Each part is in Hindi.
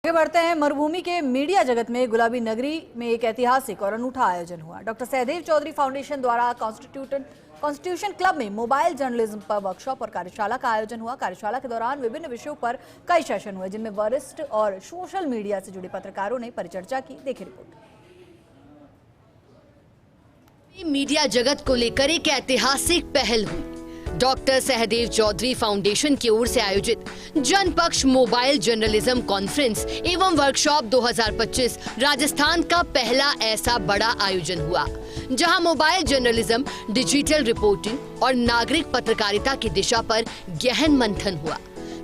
आगे बढ़ते हैं। मरुभूमि के मीडिया जगत में गुलाबी नगरी में एक ऐतिहासिक और अनूठा आयोजन हुआ। डॉक्टर सहदेव चौधरी फाउंडेशन द्वारा कॉन्स्टिट्यूशन क्लब में मोबाइल जर्नलिज्म पर वर्कशॉप और कार्यशाला का आयोजन हुआ। कार्यशाला के दौरान विभिन्न विषयों पर कई सेशन हुए, जिनमें वरिष्ठ और सोशल मीडिया से जुड़े पत्रकारों ने परिचर्चा की। देखिए रिपोर्ट। मीडिया जगत को लेकर एक ऐतिहासिक पहल हुई। डॉक्टर सहदेव चौधरी फाउंडेशन की ओर से आयोजित जनपक्ष मोबाइल जर्नलिज्म कॉन्फ्रेंस एवं वर्कशॉप 2025 राजस्थान का पहला ऐसा बड़ा आयोजन हुआ, जहां मोबाइल जर्नलिज्म, डिजिटल रिपोर्टिंग और नागरिक पत्रकारिता की दिशा पर गहन मंथन हुआ।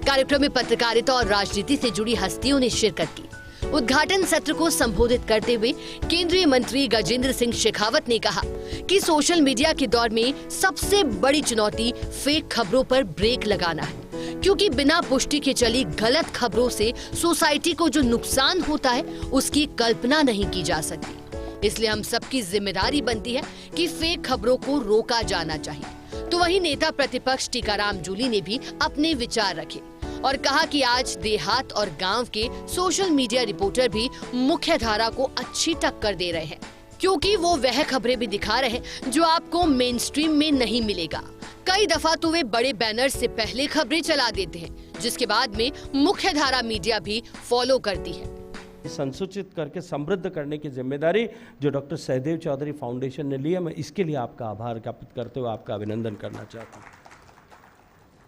कार्यक्रम में पत्रकारिता और राजनीति से जुड़ी हस्तियों ने शिरकत की। उद्घाटन सत्र को संबोधित करते हुए केंद्रीय मंत्री गजेंद्र सिंह शेखावत ने कहा कि सोशल मीडिया के दौर में सबसे बड़ी चुनौती फेक खबरों पर ब्रेक लगाना है, क्योंकि बिना पुष्टि के चली गलत खबरों से सोसाइटी को जो नुकसान होता है उसकी कल्पना नहीं की जा सकती। इसलिए हम सबकी जिम्मेदारी बनती है कि फेक खबरों को रोका जाना चाहिए। तो वहीं नेता प्रतिपक्ष टीकाराम जूली ने भी अपने विचार रखे और कहा कि आज देहात और गांव के सोशल मीडिया रिपोर्टर भी मुख्य धारा को अच्छी टक्कर दे रहे हैं, क्योंकि वो वह खबरें भी दिखा रहे हैं जो आपको मेन स्ट्रीम में नहीं मिलेगा। कई दफा तो वे बड़े बैनर से पहले खबरें चला देते हैं, जिसके बाद में मुख्य धारा मीडिया भी फॉलो करती है। संसूचित करके समृद्ध करने की जिम्मेदारी जो डॉक्टर सहदेव चौधरी फाउंडेशन ने ली है, मैं इसके लिए आपका आभार ज्ञापित करते हुए आपका अभिनंदन करना चाहता हूँ।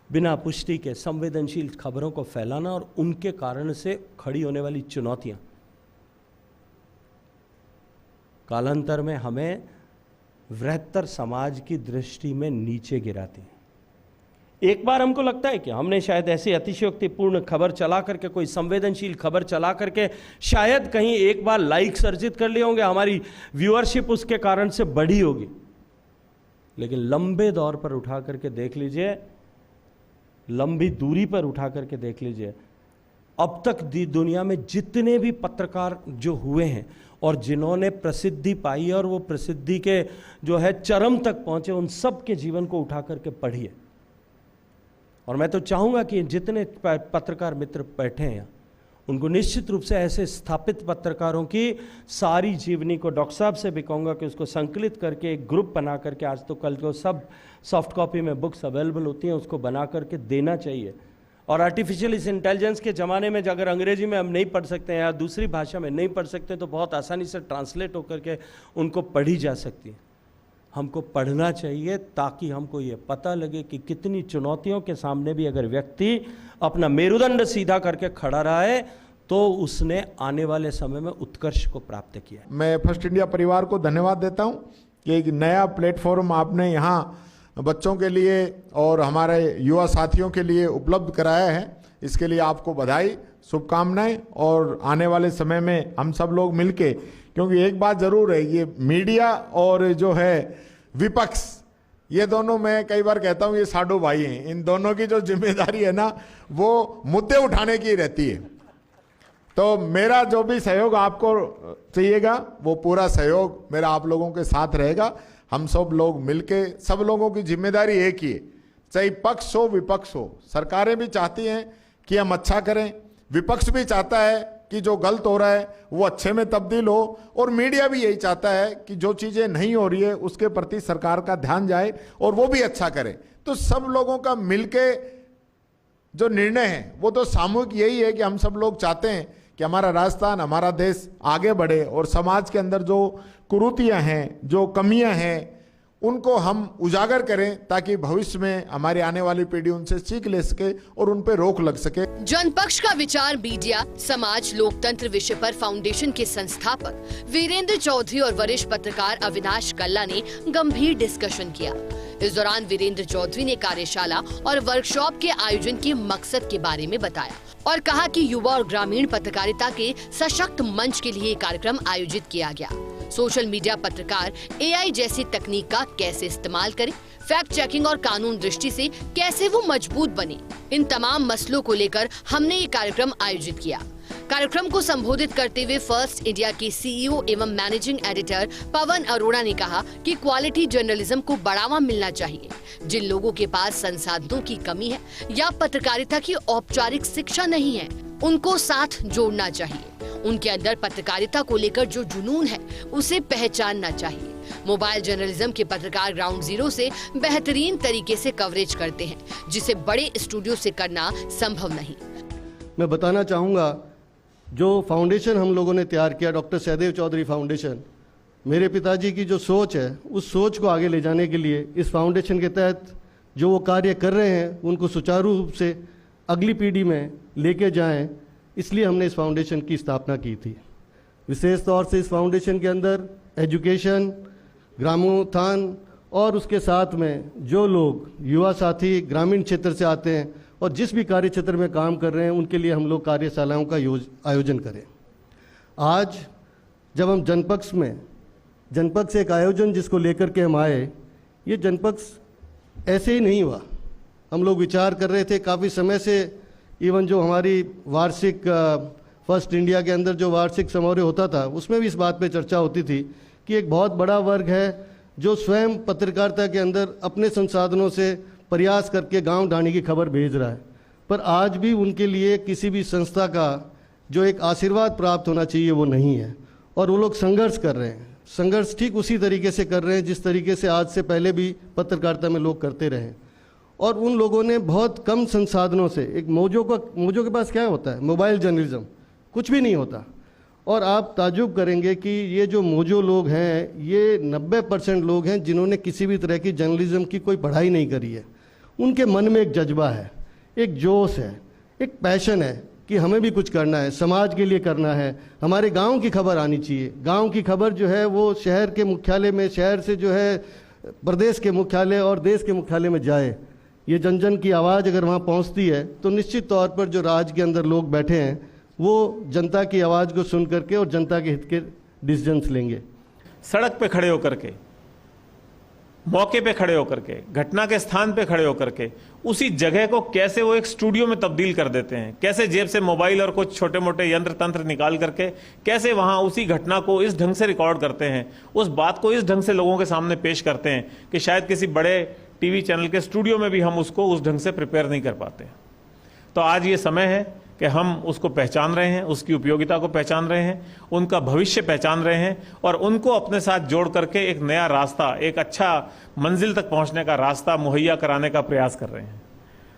बिना पुष्टि के संवेदनशील खबरों को फैलाना और उनके कारण से खड़ी होने वाली चुनौतियां कालांतर में हमें वृहत्तर समाज की दृष्टि में नीचे गिराती हैं। एक बार हमको लगता है कि हमने शायद ऐसी अतिशयोक्तिपूर्ण खबर चला करके, कोई संवेदनशील खबर चला करके शायद कहीं एक बार लाइक्स अर्जित कर लिए होंगे, हमारी व्यूअरशिप उसके कारण से बढ़ी होगी। लेकिन लंबे दौर पर उठा करके देख लीजिए, लंबी दूरी पर उठा करके देख लीजिए, अब तक दुनिया में जितने भी पत्रकार जो हुए हैं और जिन्होंने प्रसिद्धि पाई और वो प्रसिद्धि के जो है चरम तक पहुंचे, उन सब के जीवन को उठा करके पढ़िए। और मैं तो चाहूँगा कि जितने पत्रकार मित्र बैठे हैं उनको निश्चित रूप से ऐसे स्थापित पत्रकारों की सारी जीवनी को, डॉक्टर साहब से भी कहूँगा कि उसको संकलित करके एक ग्रुप बना करके, आज तो कल को सब सॉफ्ट कॉपी में बुक्स अवेलेबल होती हैं, उसको बना करके देना चाहिए। और आर्टिफिशियल इंटेलिजेंस के ज़माने में अगर अंग्रेजी में हम नहीं पढ़ सकते हैं या दूसरी भाषा में नहीं पढ़ सकते, तो बहुत आसानी से ट्रांसलेट होकर के उनको पढ़ी जा सकती है। हमको पढ़ना चाहिए ताकि हमको ये पता लगे कि कितनी चुनौतियों के सामने भी अगर व्यक्ति अपना मेरुदंड सीधा करके खड़ा रहा है तो उसने आने वाले समय में उत्कर्ष को प्राप्त किया। मैं फर्स्ट इंडिया परिवार को धन्यवाद देता हूं कि एक नया प्लेटफॉर्म आपने यहाँ बच्चों के लिए और हमारे युवा साथियों के लिए उपलब्ध कराया है। इसके लिए आपको बधाई, शुभकामनाएं। और आने वाले समय में हम सब लोग मिलके, क्योंकि एक बात जरूर है, ये मीडिया और जो है विपक्ष, ये दोनों, मैं कई बार कहता हूँ ये साडू भाई हैं। इन दोनों की जो जिम्मेदारी है ना, वो मुद्दे उठाने की रहती है। तो मेरा जो भी सहयोग आपको चाहिएगा, वो पूरा सहयोग मेरा आप लोगों के साथ रहेगा। हम सब लोग मिलके, सब लोगों की जिम्मेदारी एक ही है, चाहे पक्ष हो विपक्ष हो। सरकारें भी चाहती हैं कि हम अच्छा करें, विपक्ष भी चाहता है कि जो गलत हो रहा है वो अच्छे में तब्दील हो, और मीडिया भी यही चाहता है कि जो चीज़ें नहीं हो रही है उसके प्रति सरकार का ध्यान जाए और वो भी अच्छा करे। तो सब लोगों का मिलके जो निर्णय है वो तो सामूहिक यही है कि हम सब लोग चाहते हैं कि हमारा राजस्थान, हमारा देश आगे बढ़े और समाज के अंदर जो कुरीतियां हैं, जो कमियां हैं, उनको हम उजागर करें ताकि भविष्य में हमारी आने वाली पीढ़ी उनसे सीख ले सके और उन पे रोक लग सके। जनपक्ष का विचार मीडिया, समाज, लोकतंत्र विषय पर फाउंडेशन के संस्थापक वीरेंद्र चौधरी और वरिष्ठ पत्रकार अविनाश कल्ला ने गंभीर डिस्कशन किया। इस दौरान वीरेंद्र चौधरी ने कार्यशाला और वर्कशॉप के आयोजन के मकसद के बारे में बताया और कहा कि युवा और ग्रामीण पत्रकारिता के सशक्त मंच के लिए कार्यक्रम आयोजित किया गया। सोशल मीडिया पत्रकार AI जैसी तकनीक का कैसे इस्तेमाल करें, फैक्ट चेकिंग और कानून दृष्टि से कैसे वो मजबूत बने, इन तमाम मसलों को लेकर हमने ये कार्यक्रम आयोजित किया। कार्यक्रम को संबोधित करते हुए फर्स्ट इंडिया के CEO एवं मैनेजिंग एडिटर पवन अरोड़ा ने कहा कि क्वालिटी जर्नलिज्म को बढ़ावा मिलना चाहिए। जिन लोगों के पास संसाधनों की कमी है या पत्रकारिता की औपचारिक शिक्षा नहीं है, उनको साथ जोड़ना चाहिए। उनके अंदर पत्रकारिता को लेकर जो जुनून है उसे पहचानना चाहिए। मोबाइल जर्नलिज्म के पत्रकार ग्राउंड जीरो से बेहतरीन तरीके से कवरेज करते हैं, जिसे बड़े स्टूडियो से करना संभव नहीं। मैं बताना चाहूँगा, जो फाउंडेशन हम लोगों ने तैयार किया, डॉक्टर सहदेव चौधरी फाउंडेशन, मेरे पिताजी की जो सोच है उस सोच को आगे ले जाने के लिए इस फाउंडेशन के तहत जो वो कार्य कर रहे हैं उनको सुचारू रूप से अगली पीढ़ी में लेके जाएं, इसलिए हमने इस फाउंडेशन की स्थापना की थी। विशेष तौर से इस फाउंडेशन के अंदर एजुकेशन, ग्रामोत्थान और उसके साथ में जो लोग युवा साथी ग्रामीण क्षेत्र से आते हैं और जिस भी कार्य क्षेत्र में काम कर रहे हैं उनके लिए हम लोग कार्यशालाओं का आयोजन करें। आज जब हम जनपक्ष एक आयोजन जिसको लेकर के हम आए, ये जनपक्ष ऐसे ही नहीं हुआ। हम लोग विचार कर रहे थे काफ़ी समय से, इवन जो हमारी वार्षिक फर्स्ट इंडिया के अंदर जो वार्षिक समारोह होता था उसमें भी इस बात पे चर्चा होती थी कि एक बहुत बड़ा वर्ग है जो स्वयं पत्रकारिता के अंदर अपने संसाधनों से प्रयास करके गांव ढाणी की खबर भेज रहा है, पर आज भी उनके लिए किसी भी संस्था का जो एक आशीर्वाद प्राप्त होना चाहिए वो नहीं है, और वो लोग संघर्ष कर रहे हैं। संघर्ष ठीक उसी तरीके से कर रहे हैं जिस तरीके से आज से पहले भी पत्रकारिता में लोग करते रहे, और उन लोगों ने बहुत कम संसाधनों से, एक मौजों के पास क्या होता है, मोबाइल जर्नलिज्म, कुछ भी नहीं होता। और आप ताज्जुब करेंगे कि ये जो मौजो लोग हैं ये 90% लोग हैं जिन्होंने किसी भी तरह की जर्नलिज्म की कोई पढ़ाई नहीं करी है। उनके मन में एक जज्बा है, एक जोश है, एक पैशन है कि हमें भी कुछ करना है, समाज के लिए करना है, हमारे गांव की खबर आनी चाहिए। गांव की खबर जो है वो शहर के मुख्यालय में, शहर से जो है प्रदेश के मुख्यालय और देश के मुख्यालय में जाए। ये जन जन की आवाज़ अगर वहाँ पहुँचती है तो निश्चित तौर पर जो राज्य के अंदर लोग बैठे हैं वो जनता की आवाज़ को सुन करके और जनता के हित के डिसीजंस लेंगे। सड़क पे खड़े होकर के, मौके पे खड़े होकर के, घटना के स्थान पे खड़े होकर के उसी जगह को कैसे वो एक स्टूडियो में तब्दील कर देते हैं, कैसे जेब से मोबाइल और कुछ छोटे मोटे यंत्र तंत्र निकाल करके कैसे वहां उसी घटना को इस ढंग से रिकॉर्ड करते हैं, उस बात को इस ढंग से लोगों के सामने पेश करते हैं कि शायद किसी बड़े टीवी चैनल के स्टूडियो में भी हम उसको उस ढंग से प्रिपेयर नहीं कर पाते। तो आज ये समय है कि हम उसको पहचान रहे हैं, उसकी उपयोगिता को पहचान रहे हैं, उनका भविष्य पहचान रहे हैं और उनको अपने साथ जोड़ करके एक नया रास्ता, एक अच्छा मंजिल तक पहुंचने का रास्ता मुहैया कराने का प्रयास कर रहे हैं।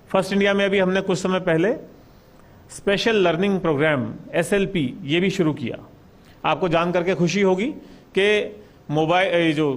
फर्स्ट इंडिया में अभी हमने कुछ समय पहले स्पेशल लर्निंग प्रोग्राम SLP ये भी शुरू किया। आपको जान करके खुशी होगी कि मोबाइल जो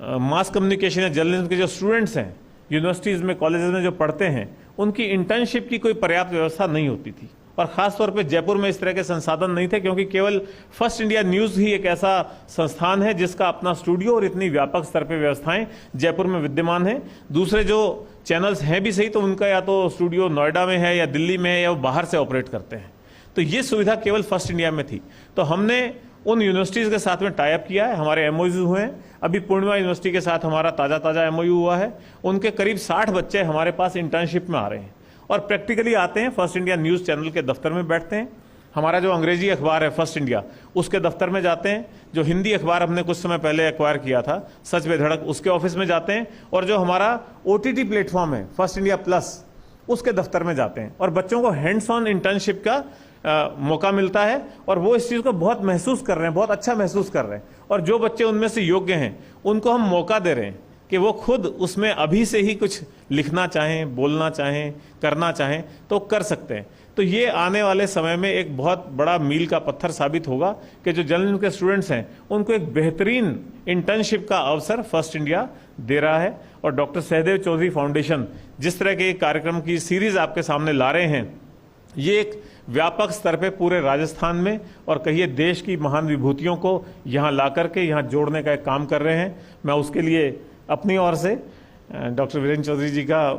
मास कम्युनिकेशन या जर्नलिज्म के जो स्टूडेंट्स हैं यूनिवर्सिटीज़ में, कॉलेजेस में जो पढ़ते हैं, उनकी इंटर्नशिप की कोई पर्याप्त व्यवस्था नहीं होती थी और ख़ास तौर पे जयपुर में इस तरह के संसाधन नहीं थे, क्योंकि केवल फर्स्ट इंडिया न्यूज़ ही एक ऐसा संस्थान है जिसका अपना स्टूडियो और इतनी व्यापक स्तर पे व्यवस्थाएं जयपुर में विद्यमान हैं। दूसरे जो चैनल्स हैं भी सही तो उनका या तो स्टूडियो नोएडा में है या दिल्ली में है या वो बाहर से ऑपरेट करते हैं। तो ये सुविधा केवल फर्स्ट इंडिया में थी। तो हमने उन यूनिवर्सिटीज़ के साथ में टाइप किया है, हमारे MOUs हुए हैं। अभी पूर्णिमा यूनिवर्सिटी के साथ हमारा ताज़ा MOU हुआ है। उनके करीब 60 बच्चे हमारे पास इंटर्नशिप में आ रहे हैं और प्रैक्टिकली आते हैं, फर्स्ट इंडिया न्यूज़ चैनल के दफ्तर में बैठते हैं। हमारा जो अंग्रेजी अखबार है फर्स्ट इंडिया, उसके दफ्तर में जाते हैं। जो हिंदी अखबार हमने कुछ समय पहले एक्वायर किया था, सच बेधड़क, उसके ऑफिस में जाते हैं। और जो हमारा OTT प्लेटफॉर्म है फर्स्ट इंडिया प्लस, उसके दफ्तर में जाते हैं और बच्चों को हैंड्स ऑन इंटर्नशिप का मौका मिलता है और वो इस चीज़ को बहुत महसूस कर रहे हैं, बहुत अच्छा महसूस कर रहे हैं। और जो बच्चे उनमें से योग्य हैं उनको हम मौका दे रहे हैं कि वो खुद उसमें अभी से ही कुछ लिखना चाहें, बोलना चाहें, करना चाहें तो कर सकते हैं। तो ये आने वाले समय में एक बहुत बड़ा मील का पत्थर साबित होगा कि जो जर्नलिज्म के स्टूडेंट्स हैं उनको एक बेहतरीन इंटर्नशिप का अवसर फर्स्ट इंडिया दे रहा है। और डॉक्टर सहदेव चौधरी फाउंडेशन जिस तरह के कार्यक्रम की सीरीज आपके सामने ला रहे हैं, ये एक व्यापक स्तर पे पूरे राजस्थान में और कहिए देश की महान विभूतियों को यहाँ ला करके यहाँ जोड़ने का एक काम कर रहे हैं। मैं उसके लिए अपनी ओर से डॉक्टर वीरेंद्र चौधरी जी का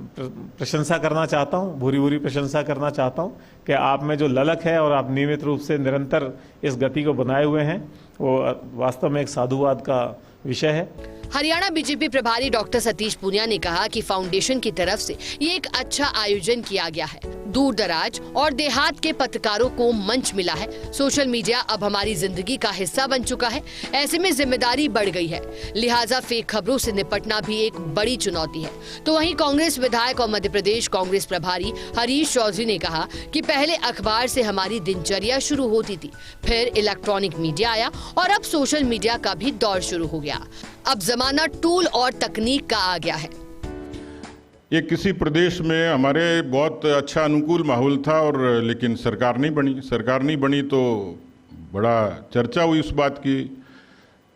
प्रशंसा करना चाहता हूँ, भूरी भूरी प्रशंसा करना चाहता हूँ कि आप में जो ललक है और आप नियमित रूप से निरंतर इस गति को बनाए हुए हैं, वो वास्तव में एक साधुवाद का विषय है। हरियाणा बीजेपी प्रभारी डॉक्टर सतीश पूनिया ने कहा कि फाउंडेशन की तरफ से ये एक अच्छा आयोजन किया गया है। दूर दराज और देहात के पत्रकारों को मंच मिला है। सोशल मीडिया अब हमारी जिंदगी का हिस्सा बन चुका है। ऐसे में जिम्मेदारी बढ़ गई है, लिहाजा फेक खबरों से निपटना भी एक बड़ी चुनौती है। तो वहीं कांग्रेस विधायक और मध्य प्रदेश कांग्रेस प्रभारी हरीश चौधरी ने कहा कि पहले अखबार से हमारी दिनचर्या शुरू होती थी, फिर इलेक्ट्रॉनिक मीडिया आया और अब सोशल मीडिया का भी दौर शुरू हो गया। अब जमाना टूल और तकनीक का आ गया है। ये किसी प्रदेश में हमारे बहुत अच्छा अनुकूल माहौल था और लेकिन सरकार नहीं बनी तो बड़ा चर्चा हुई। उस बात की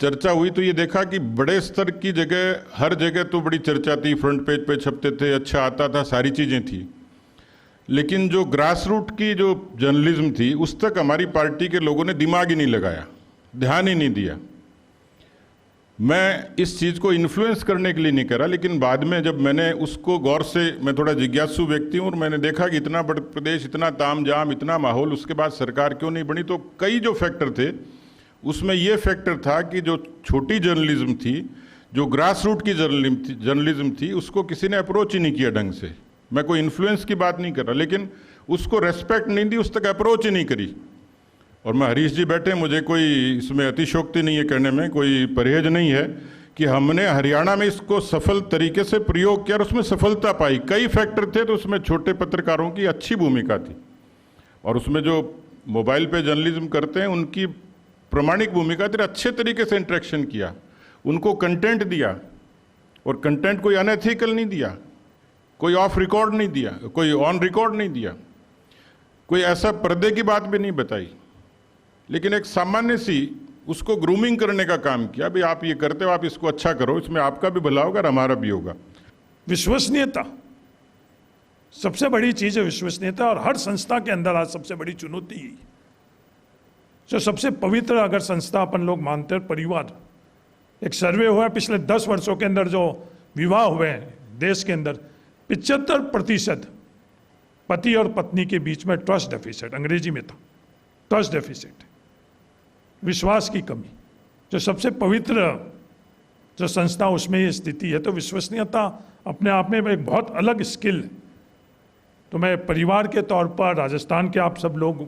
चर्चा हुई तो ये देखा कि बड़े स्तर की जगह, हर जगह तो बड़ी चर्चा थी, फ्रंट पेज पे छपते थे, अच्छा आता था, सारी चीज़ें थी, लेकिन जो ग्रास रूट की जो जर्नलिज्म थी उस तक हमारी पार्टी के लोगों ने दिमाग ही नहीं लगाया, ध्यान ही नहीं दिया। मैं इस चीज़ को इन्फ्लुएंस करने के लिए नहीं करा, लेकिन बाद में जब मैंने उसको गौर से, मैं थोड़ा जिज्ञासु व्यक्ति हूँ और मैंने देखा कि इतना बड़ा प्रदेश, इतना तामझाम, इतना माहौल, उसके बाद सरकार क्यों नहीं बनी, तो कई जो फैक्टर थे उसमें ये फैक्टर था कि जो छोटी जर्नलिज्म थी, जो ग्रास रूट की जर्नलिज्म थी, उसको किसी ने अप्रोच ही नहीं किया ढंग से। मैं कोई इन्फ्लुएंस की बात नहीं कर रहा, लेकिन उसको रेस्पेक्ट नहीं दी, उस तक अप्रोच ही नहीं करी। और मैं हरीश जी बैठे, मुझे कोई इसमें अतिशोक्ति नहीं है कहने में, कोई परहेज नहीं है कि हमने हरियाणा में इसको सफल तरीके से प्रयोग किया और उसमें सफलता पाई। कई फैक्टर थे तो उसमें छोटे पत्रकारों की अच्छी भूमिका थी और उसमें जो मोबाइल पे जर्नलिज्म करते हैं उनकी प्रामाणिक भूमिका थी। अच्छे तरीके से इंटरेक्शन किया, उनको कंटेंट दिया और कंटेंट कोई अनएथिकल नहीं दिया, कोई ऑफ रिकॉर्ड नहीं दिया, कोई ऑन रिकॉर्ड नहीं दिया, कोई ऐसा पर्दे की बात भी नहीं बताई, लेकिन एक सामान्य सी उसको ग्रूमिंग करने का काम किया। भाई आप ये करते हो, आप इसको अच्छा करो, इसमें आपका भी भला होगा और हमारा भी होगा। विश्वसनीयता सबसे बड़ी चीज है, विश्वसनीयता। और हर संस्था के अंदर आज सबसे बड़ी चुनौती ही, जो सबसे पवित्र अगर संस्था अपन लोग मानते हैं, परिवार। एक सर्वे हुआ है पिछले 10 वर्षों के अंदर, जो विवाह हुए हैं देश के अंदर, 75% पति और पत्नी के बीच में ट्रस्ट डेफिसिट, अंग्रेजी में था ट्रस्ट डेफिसिट, विश्वास की कमी। जो सबसे पवित्र जो संस्था, उसमें ये स्थिति है। तो विश्वसनीयता अपने आप में एक बहुत अलग स्किल है। तो मैं परिवार के तौर पर, राजस्थान के आप सब लोग,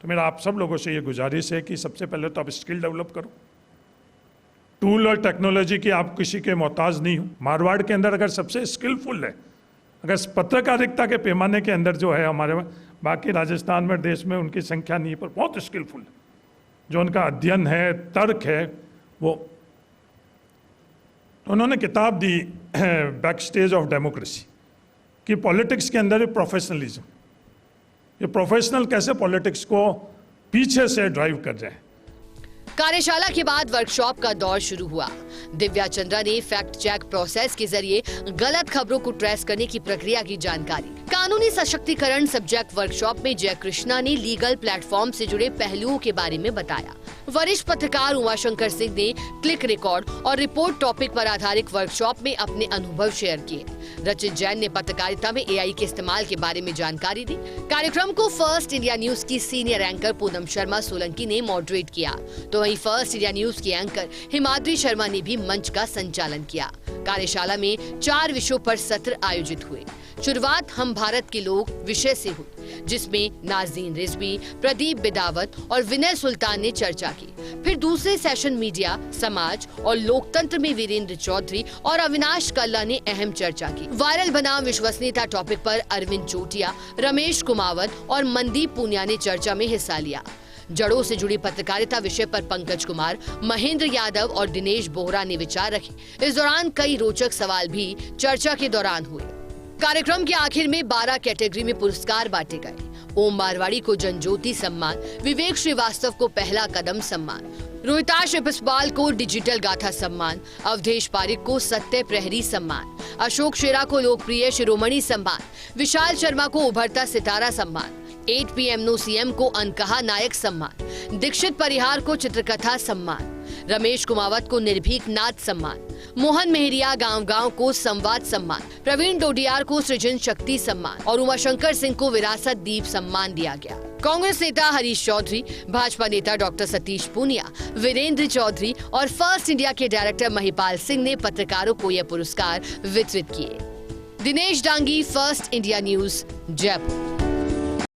तो मेरा आप सब लोगों से ये गुजारिश है कि सबसे पहले तो आप स्किल डेवलप करो। टूल और टेक्नोलॉजी की आप किसी के मोहताज नहीं हो। मारवाड़ के अंदर अगर सबसे स्किलफुल है, अगर पत्रकारिता के पैमाने के अंदर जो है हमारे, बाकी राजस्थान में, देश में उनकी संख्या नहीं है, पर बहुत स्किलफुल है। जो उनका अध्ययन है, तर्क है, वो तो उन्होंने किताब दी बैक स्टेज ऑफ डेमोक्रेसी, कि पॉलिटिक्स के अंदर प्रोफेशनलिज्म, ये प्रोफेशनल कैसे पॉलिटिक्स को पीछे से ड्राइव कर रहे हैं। कार्यशाला के बाद वर्कशॉप का दौर शुरू हुआ। दिव्या चंद्रा ने फैक्ट चेक प्रोसेस के जरिए गलत खबरों को ट्रेस करने की प्रक्रिया की जानकारी। कानूनी सशक्तिकरण सब्जेक्ट वर्कशॉप में जय कृष्णा ने लीगल प्लेटफॉर्म से जुड़े पहलुओं के बारे में बताया। वरिष्ठ पत्रकार उमाशंकर सिंह ने क्लिक रिकॉर्ड और रिपोर्ट टॉपिक पर आधारित वर्कशॉप में अपने अनुभव शेयर किए। रचित जैन ने पत्रकारिता में AI के इस्तेमाल के बारे में जानकारी दी। कार्यक्रम को फर्स्ट इंडिया न्यूज की सीनियर एंकर पूनम शर्मा सोलंकी ने मॉडरेट किया, तो वहीं फर्स्ट इंडिया न्यूज की एंकर हिमाद्री शर्मा ने भी मंच का संचालन किया। कार्यशाला में 4 विषयों पर सत्र आयोजित हुए। शुरुआत हम भारत के लोग विषय से हुई, जिसमें नाज़रीन रिजवी, प्रदीप बिदावत और विनय सुल्तान ने चर्चा की। फिर दूसरे सेशन मीडिया, समाज और लोकतंत्र में वीरेंद्र चौधरी और अविनाश कल्ला ने अहम चर्चा की। वायरल बनाम विश्वसनीयता टॉपिक पर अरविंद चोटिया, रमेश कुमावत और मनदीप पूनिया ने चर्चा में हिस्सा लिया। जड़ों से जुड़ी पत्रकारिता विषय पर पंकज कुमार, महेंद्र यादव और दिनेश बोहरा ने विचार रखे। इस दौरान कई रोचक सवाल भी चर्चा के दौरान हुए। कार्यक्रम के आखिर में 12 कैटेगरी में पुरस्कार बांटे गए। ओम मारवाड़ी को जनज्योति सम्मान, विवेक श्रीवास्तव को पहला कदम सम्मान, रोहिताश बिस्वाल को डिजिटल गाथा सम्मान, अवधेश पारिक को सत्य प्रहरी सम्मान, अशोक शेरा को लोकप्रिय शिरोमणि सम्मान, विशाल शर्मा को उभरता सितारा सम्मान, 8 PM नो CM को अनकहा नायक सम्मान, दीक्षित परिहार को चित्रकथा सम्मान, रमेश कुमावत को निर्भीक नाथ सम्मान, मोहन मेहरिया गांव-गांव को संवाद सम्मान, प्रवीण डोडियार को सृजन शक्ति सम्मान और उमाशंकर सिंह को विरासत दीप सम्मान दिया गया। कांग्रेस नेता हरीश चौधरी, भाजपा नेता डॉक्टर सतीश पूनिया, वीरेंद्र चौधरी और फर्स्ट इंडिया के डायरेक्टर महिपाल सिंह ने पत्रकारों को यह पुरस्कार वितरित किए। Dinesh Dangi, first India news, Jaipur.